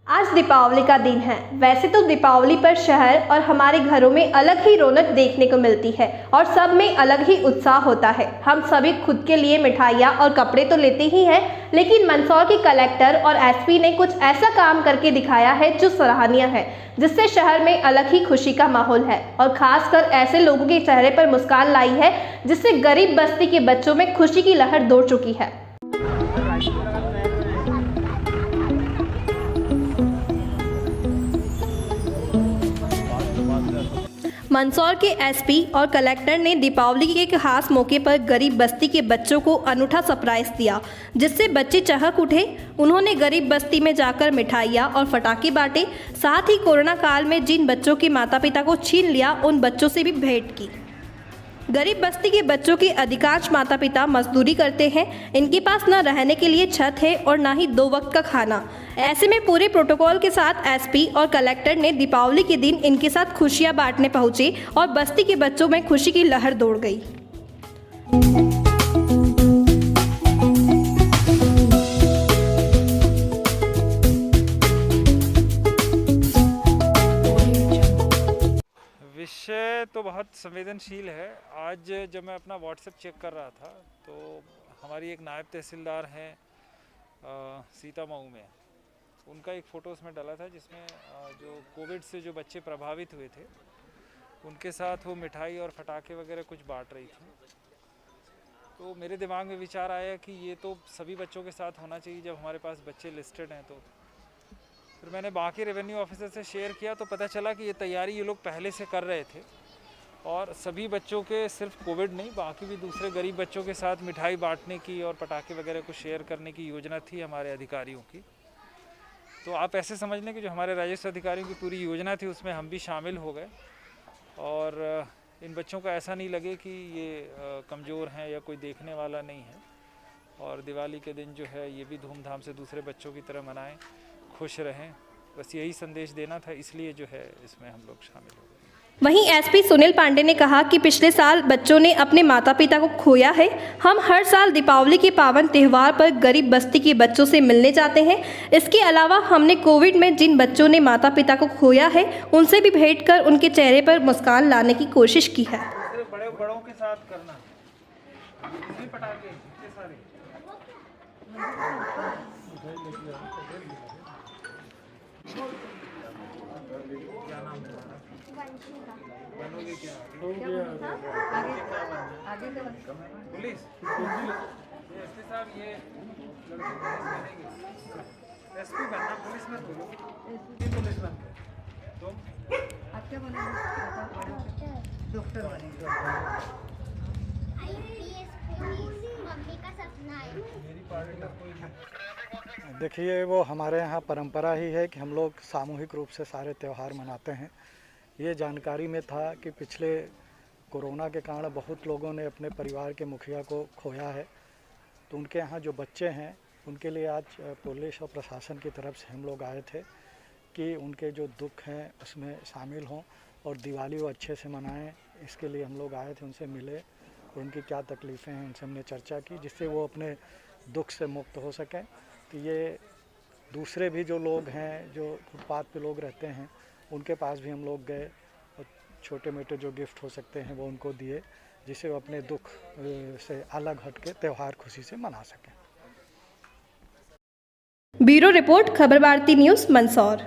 आज दीपावली का दिन है। वैसे तो दीपावली पर शहर और हमारे घरों में अलग ही रौनक देखने को मिलती है और सब में अलग ही उत्साह होता है। हम सभी खुद के लिए मिठाइयाँ और कपड़े तो लेते ही हैं, लेकिन मंदसौर के कलेक्टर और एसपी ने कुछ ऐसा काम करके दिखाया है जो सराहनीय है, जिससे शहर में अलग ही खुशी का माहौल है और खासकर ऐसे लोगों के चेहरे पर मुस्कान लाई है, जिससे गरीब बस्ती के बच्चों में खुशी की लहर दौड़ चुकी है। मंदसौर के एसपी और कलेक्टर ने दीपावली के खास मौके पर गरीब बस्ती के बच्चों को अनूठा सरप्राइज दिया, जिससे बच्चे चहक उठे। उन्होंने गरीब बस्ती में जाकर मिठाइयाँ और पटाखे बांटे, साथ ही कोरोना काल में जिन बच्चों के माता पिता को छीन लिया उन बच्चों से भी भेंट की। गरीब बस्ती के बच्चों के अधिकांश माता पिता मजदूरी करते हैं, इनके पास न रहने के लिए छत है और ना ही 2 वक्त का खाना। ऐसे में पूरे प्रोटोकॉल के साथ एसपी और कलेक्टर ने दीपावली के दिन इनके साथ खुशियां बांटने पहुंचे और बस्ती के बच्चों में खुशी की लहर दौड़ गई। विषय तो बहुत संवेदनशील है। आज जब मैं अपना व्हाट्सएप चेक कर रहा था तो हमारी एक नायब तहसीलदार हैं सीतामऊ में, उनका एक फ़ोटो उसमें डाला था जिसमें जो कोविड से जो बच्चे प्रभावित हुए थे उनके साथ वो मिठाई और पटाखे वगैरह कुछ बांट रही थी। तो मेरे दिमाग में विचार आया कि ये तो सभी बच्चों के साथ होना चाहिए जब हमारे पास बच्चे लिस्टेड हैं। तो फिर मैंने बाकी रेवेन्यू ऑफिसर से शेयर किया तो पता चला कि ये तैयारी ये लोग पहले से कर रहे थे और सभी बच्चों के, सिर्फ कोविड नहीं, बाकी भी दूसरे गरीब बच्चों के साथ मिठाई बांटने की और पटाखे वगैरह को शेयर करने की योजना थी हमारे अधिकारियों की। तो आप ऐसे समझ लें कि जो हमारे राजस्व अधिकारियों की पूरी योजना थी उसमें हम भी शामिल हो गए और इन बच्चों को ऐसा नहीं लगे कि ये कमज़ोर हैं या कोई देखने वाला नहीं है, और दिवाली के दिन जो है ये भी धूमधाम से दूसरे बच्चों की तरह मनाएं, खुश रहें। बस यही संदेश देना था, इसलिए जो है इसमें हम लोग शामिल हो गए। वहीं एसपी सुनील पांडे ने कहा कि पिछले साल बच्चों ने अपने माता पिता को खोया है। हम हर साल दीपावली के पावन त्यौहार पर गरीब बस्ती के बच्चों से मिलने जाते हैं। इसके अलावा हमने कोविड में जिन बच्चों ने माता पिता को खोया है उनसे भी भेंट कर उनके चेहरे पर मुस्कान लाने की कोशिश की है। बड़ों के साथ करना पटाखे सारे बनोगे क्या? आगे पुलिस एसपी साहब, ये एसपी बनना, पुलिस में पुलिस बन गए। तुम आप क्या बनेंगे? डॉक्टर बनेंगे। मम्मी का सपना है। मेरी पार्टी का कोई। देखिए, वो हमारे यहाँ परंपरा ही है कि हम लोग सामूहिक रूप से सारे त्यौहार मनाते हैं। ये जानकारी में था कि पिछले कोरोना के कारण बहुत लोगों ने अपने परिवार के मुखिया को खोया है, तो उनके यहाँ जो बच्चे हैं उनके लिए आज पुलिस और प्रशासन की तरफ से हम लोग आए थे कि उनके जो दुख हैं उसमें शामिल हों और दिवाली वो अच्छे से मनाएं। इसके लिए हम लोग आए थे, उनसे मिले और उनकी क्या तकलीफ़ें हैं उनसे हमने चर्चा की, जिससे वो अपने दुख से मुक्त हो सकें। तो ये दूसरे भी जो लोग हैं, जो फुटपाथ पे लोग रहते हैं, उनके पास भी हम लोग गए और छोटे मोटे जो गिफ्ट हो सकते हैं वो उनको दिए, जिससे वो अपने दुख से अलग हट के त्यौहार खुशी से मना सकें। ब्यूरो रिपोर्ट, खबर भारती न्यूज़, मंदसौर।